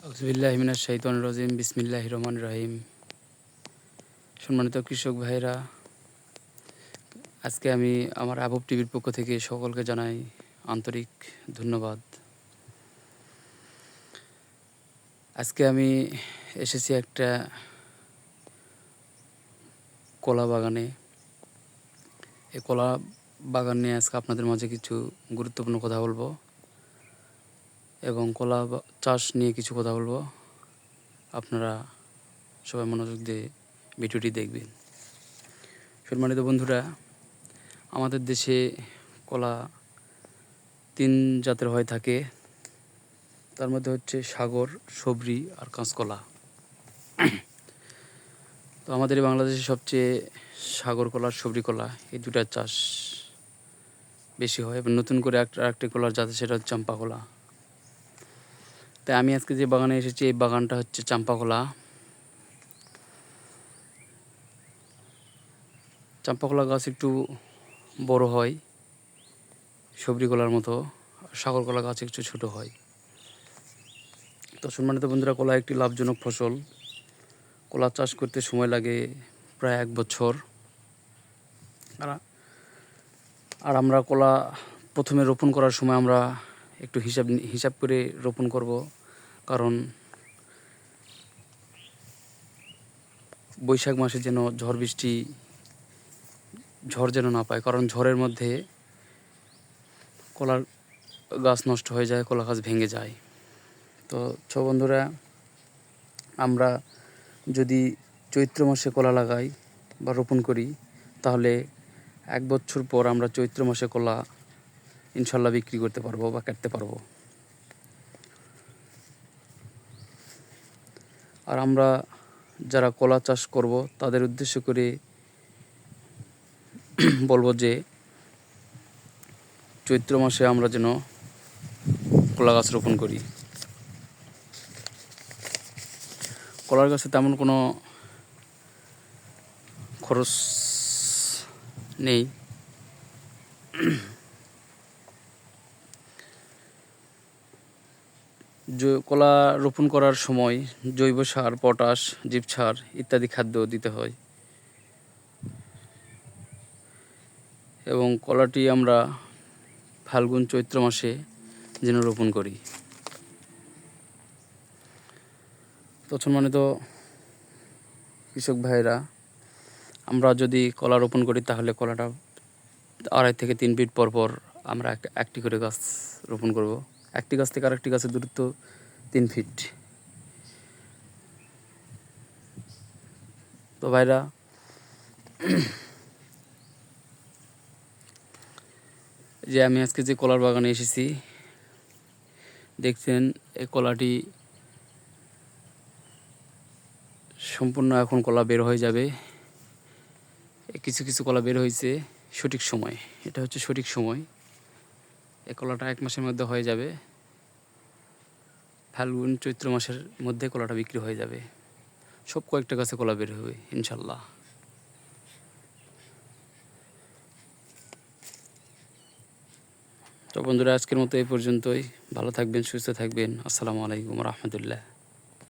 আউযুবিল্লাহি মিনাশ শাইতানির রাজিম বিসমিল্লাহির রহমানির রহিম। সম্মানিত কৃষক ভাইরা, আজকে আমি আমার আবব টিভির পক্ষ থেকে সকলকে জানাই আন্তরিক ধন্যবাদ। আজকে আমি এসেছি একটা কলা বাগানে। এই কলা বাগান নিয়ে আজকে আপনাদের মাঝে কিছু গুরুত্বপূর্ণ কথা বলবো এবং কলা চাষ নিয়ে কিছু কথা বলবো। আপনারা সবাই মনোযোগ দিয়ে ভিডিওটি দেখবেন। সম্মানিত বন্ধুরা, আমাদের দেশে কলা 3 জাতের হয়ে থাকে। তার মধ্যে হচ্ছে সাগর, সবরি আর কাঁচকলা। তো আমাদের বাংলাদেশে সবচেয়ে সাগর কলা আর সবরি কলা এই দুটার চাষ বেশি হয় এবং নতুন করে আরেকটি কলার জাত সেটা হচ্ছে চাম্পা কলা। তাই আমি আজকে যে বাগানে এসেছি এই বাগানটা হচ্ছে চাম্পা কলা। চাম্পা কলা গাছ একটু বড় হয় সবরি কলার মতো, সাগর কলা গাছ একটু ছোট হয়। তো সম্মানিত বন্ধুরা, কলা একটি লাভজনক ফসল। কলা চাষ করতে সময় লাগে প্রায় 1 বছর। আর আমরা কলা প্রথমে রোপণ করার সময় আমরা একটু হিসাব করে রোপণ করব, কারণ বৈশাখ মাসে যেন ঝড় যেন না পায়, কারণ ঝড়ের মধ্যে কলার গাছ নষ্ট হয়ে যায়, কলা গাছ ভেঙে যায়। তো বন্ধুরা, আমরা যদি চৈত্র মাসে কলা লাগাই বা রোপণ করি, তাহলে 1 বছর পর আমরা চৈত্র মাসে কলা ইনশাল্লাহ বিক্রি করতে পারবো বা কাটতে পারবো। আর আমরা যারা কলা চাষ করব তাদের উদ্দেশ্য করে বলবো যে চৈত্র মাসে আমরা যেন কলা গাছ রোপণ করি। কলার গাছে তেমন কোনো খরচ নেই। কলা রোপণ করার সময় জৈব সার, পটাশ, জীবসার ইত্যাদি খাদ্য দিতে হয় এবং কলাটি আমরা ফাল্গুন চৈত্র মাসে যেন রোপণ করি। তো সম্মানিত কৃষক ভাইরা, আমরা যদি কলা রোপণ করি তাহলে কলাটা 2.5 থেকে 3 ফিট পর পর আমরা একটি করে গাছ রোপণ করব। একটি গাছ থেকে আরেকটি গাছের দূরত্ব 3 ফিট। তো ভাইরা, যে আমি আজকে যে কলার বাগানে এসেছি, দেখছেন এই কলাটি সম্পূর্ণ এখন কলা বের হয়ে যাবে। কিছু কিছু কলা বের হয়েছে সঠিক সময়, এটা হচ্ছে সঠিক সময়। এই কলাটা 1 মাসের মধ্যে হয়ে যাবে। ফাল্গুন চৈত্র মাসের মধ্যে কলাটা বিক্রি হয়ে যাবে। সব কয়েকটা গাছে কলা বের হবে ইনশাল্লাহ। তো বন্ধুরা, আজকের মতো এই পর্যন্তই। ভালো থাকবেন, সুস্থ থাকবেন। আসসালামু আলাইকুম রহমতুল্লাহ।